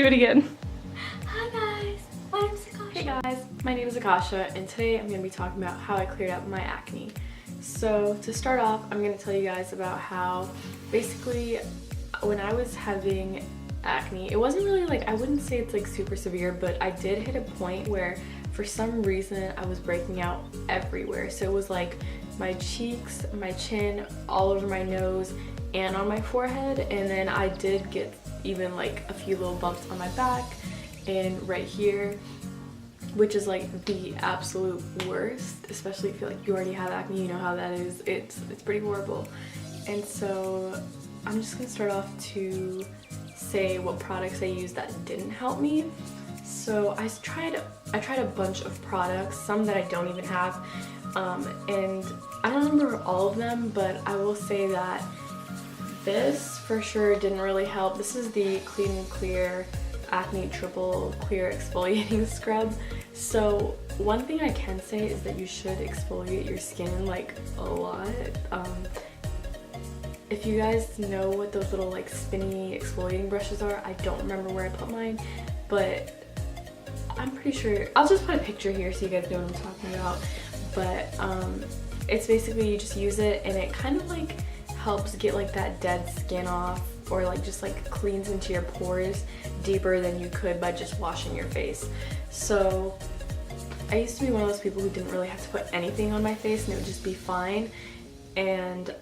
Do it again. Hi guys, my name is Akasha. Hey guys, my name is Akasha and today I'm going to be talking about how I cleared up my acne. So to start off, I'm going to tell you guys about how basically when I was having acne, it wasn't really like, I wouldn't say it's like super severe, but I did hit a point where for some reason I was breaking out everywhere. So it was like my cheeks, my chin, all over my nose and on my forehead, and then I did get even like a few little bumps on my back and right here, which is like the absolute worst, especially if you already have acne. You know how that is. It's pretty horrible. And so I'm just gonna start off to say what products I used that didn't help me. So I tried a bunch of products, some that I don't even have, and I don't remember all of them, but I will say that this for sure didn't really help. This is the Clean and Clear Acne Triple Clear Exfoliating Scrub. So one thing I can say is that you should exfoliate your skin like a lot. If you guys know what those little like spinny exfoliating brushes are, I don't remember where I put mine, but I'm pretty sure, I'll just put a picture here so you guys know what I'm talking about. But it's basically you just use it and it kind of like helps get like that dead skin off, or like just like cleans into your pores deeper than you could by just washing your face. So I used to be one of those people who didn't really have to put anything on my face and it would just be fine, and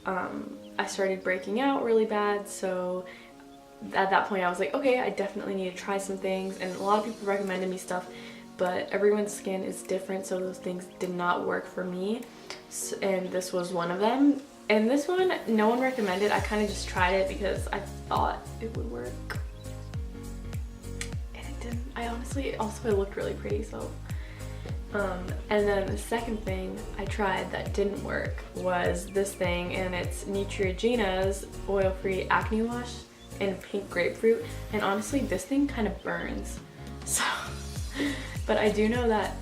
I started breaking out really bad. So at that point I was like, okay, I definitely need to try some things, and a lot of people recommended me stuff, but everyone's skin is different, so those things did not work for me, and this was one of them. And this one, no one recommended. I kind of just tried it because I thought it would work. And it didn't. I honestly, also it looked really pretty, so. And then the second thing I tried that didn't work was this thing, and it's Neutrogena's oil-free acne wash in pink grapefruit. And honestly, this thing kind of burns. So, but I do know that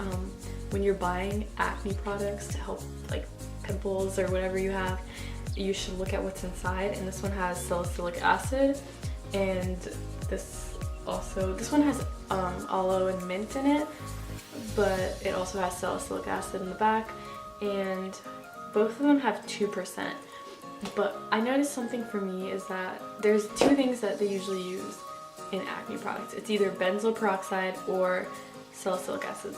when you're buying acne products to help like pimples or whatever you have, you should look at what's inside, and this one has salicylic acid, and this one has aloe and mint in it, but it also has salicylic acid in the back, and both of them have 2%. But I noticed something for me is that there's two things that they usually use in acne products. It's either benzoyl peroxide or salicylic acid.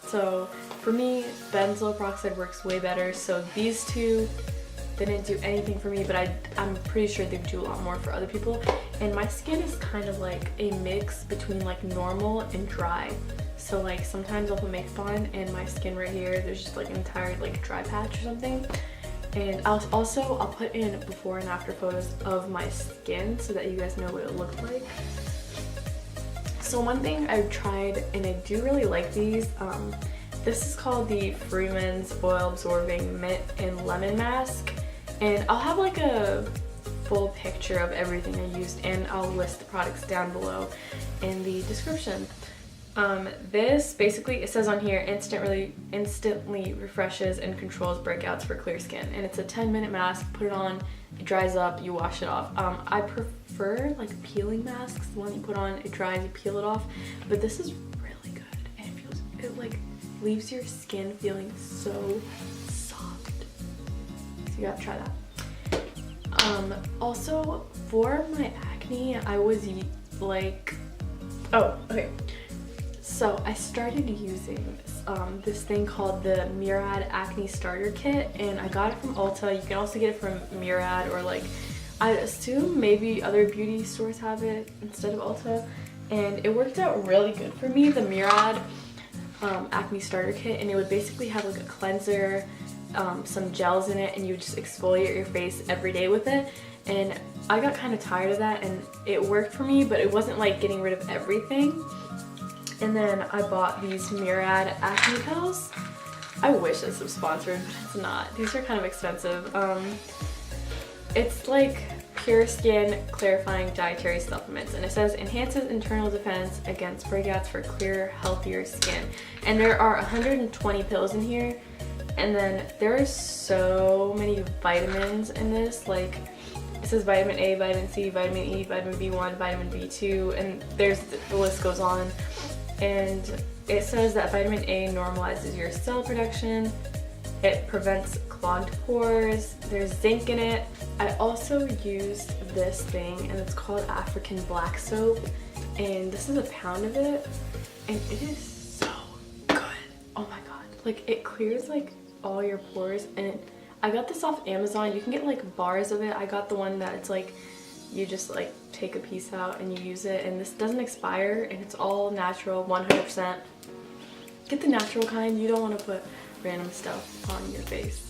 So for me, benzoyl peroxide works way better. So these two didn't do anything for me, but I'm pretty sure they do a lot more for other people. And my skin is kind of like a mix between like normal and dry. So like sometimes I'll put makeup on and my skin right here, there's just like an entire like dry patch or something. And I'll put in before and after photos of my skin so that you guys know what it looked like. So one thing I've tried, and I do really like these, this is called the Freemans Oil Absorbing Mint and Lemon Mask, and I'll have like a full picture of everything I used, and I'll list the products down below in the description. This basically, it says on here, instantly refreshes and controls breakouts for clear skin, and it's a 10-minute mask. Put it on, it dries up, you wash it off. I prefer like peeling masks, the one you put on, it dries, you peel it off, but this is really good, and it like leaves your skin feeling so soft. So you gotta try that. Also for my acne, I was like, oh, okay. So I started using this thing called the Murad Acne Starter Kit, and I got it from Ulta. You can also get it from Murad, or like, I assume maybe other beauty stores have it instead of Ulta. And it worked out really good for me, the Murad Acne Starter Kit, and it would basically have like a cleanser, some gels in it, and you would just exfoliate your face every day with it. And I got kind of tired of that, and it worked for me, but it wasn't like getting rid of everything. And then I bought these Murad Acne Pills. I wish this was sponsored, but it's not. These are kind of expensive. It's like Pure Skin Clarifying Dietary Supplements, and it says enhances internal defense against breakouts for clearer, healthier skin. And there are 120 pills in here, and then there are so many vitamins in this. Like It says vitamin A, vitamin C, vitamin E, vitamin B1, vitamin B2, and the list goes on. And it says that vitamin A normalizes your cell production. It prevents clogged pores. There's zinc in it. I also used this thing, and it's called African black soap. And this is a pound of it, and it is so good. Oh my god. Like, it clears like all your pores, and I got this off Amazon. You can get like bars of it. I got the one that it's like you just like take a piece out and you use it, and this doesn't expire, and it's all natural, 100%. Get the natural kind. You don't want to put random stuff on your face.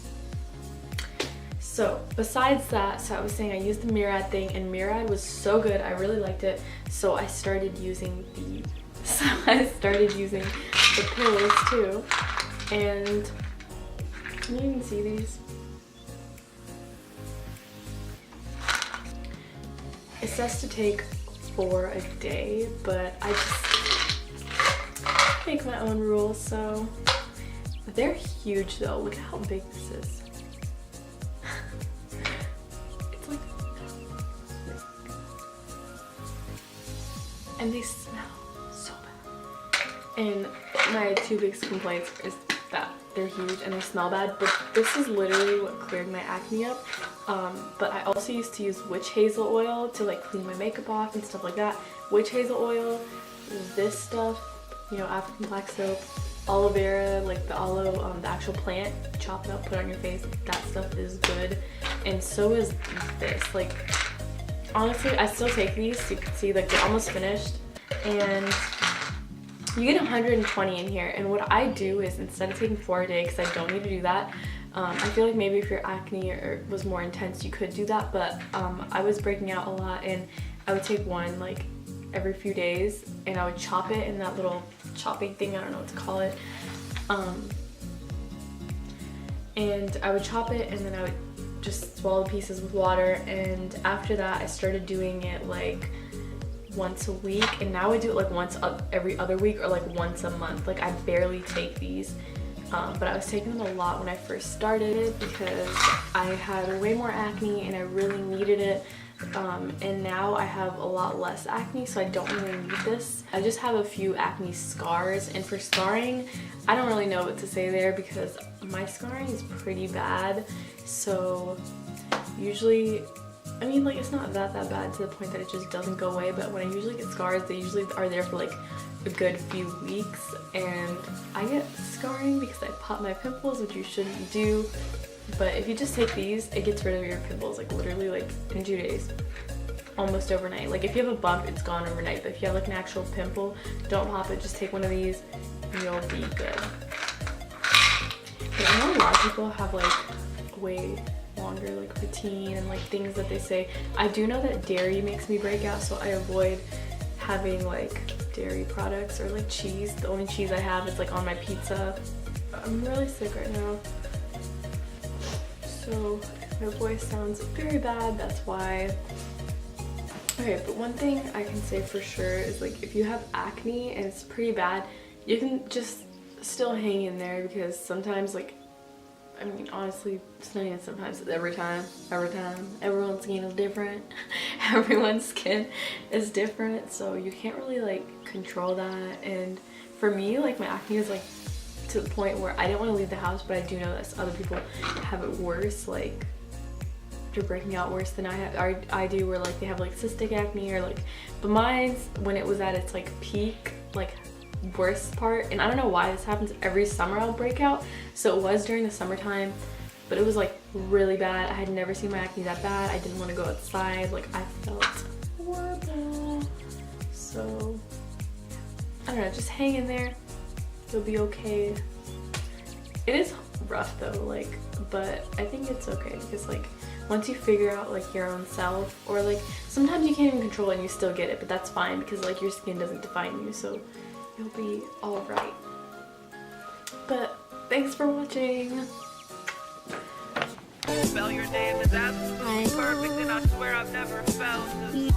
So besides that, so I was saying I used the Murad thing, and Murad was so good. I really liked it. So I started using the pills too. And can you even see these? It says to take 4 a day, but I just make my own rules. So they're huge though. Look at how big this is. It's like, and they smell so bad. And my 2 biggest complaints is that they're huge and they smell bad, but this is literally what cleared my acne up. But I also used to use witch hazel oil to like clean my makeup off and stuff like that. Witch hazel oil, this stuff, you know, African black soap, aloe vera, like the aloe, the actual plant, chop it up, put it on your face. That stuff is good, and so is this. Like, honestly, I still take these. You can see like they're almost finished, and you get 120 in here. And what I do is, instead of taking 4 a day, because I don't need to do that, I feel like maybe if your acne was more intense, you could do that, but I was breaking out a lot, and I would take one like every few days, and I would chop it in that little chopping thing, I don't know what to call it, and I would chop it, and then I would just swallow the pieces with water. And after that I started doing it like once a week, and now I do it like once every other week, or like once a month. Like, I barely take these, but I was taking them a lot when I first started because I had way more acne and I really needed it. And now I have a lot less acne, so I don't really need this. I just have a few acne scars, and for scarring, I don't really know what to say there because my scarring is pretty bad. So usually, I mean, like, it's not that bad to the point that it just doesn't go away, but when I usually get scars, they usually are there for like a good few weeks, and I get scarring because I pop my pimples, which you shouldn't do. But if you just take these, it gets rid of your pimples like literally like in 2 days, almost overnight. Like, if you have a bump, it's gone overnight, but if you have like an actual pimple, don't pop it, just take one of these and you'll be good. But I know a lot of people have like way longer like routine and like things that they say. I do know that dairy makes me break out, so I avoid having like dairy products or like cheese. The only cheese I have is like on my pizza. I'm really sick right now, so my voice sounds very bad, that's why. Okay, but one thing I can say for sure is, like, if you have acne and it's pretty bad, you can just still hang in there, because sometimes, like, I mean, honestly, it's not even sometimes, it's every time. Everyone's skin is different. Everyone's skin is different, so you can't really like control that. And for me, like, my acne is like to the point where I didn't want to leave the house, but I do know that other people have it worse, like they're breaking out worse than I do, where like they have like cystic acne, or like, but mine's, when it was at its like peak, like worst part, and I don't know why this happens every summer, I'll break out. So it was during the summertime, but it was like really bad. I had never seen my acne that bad. I didn't want to go outside, like I felt horrible. So I don't know, just hang in there, you'll be okay. It is rough though, like, but I think it's okay, because like once you figure out like your own self, or like sometimes you can't even control it and you still get it, but that's fine, because like your skin doesn't define you, so you'll be all right. But thanks for watching. Spell your name is absolutely perfect, and I swear I've never felt this.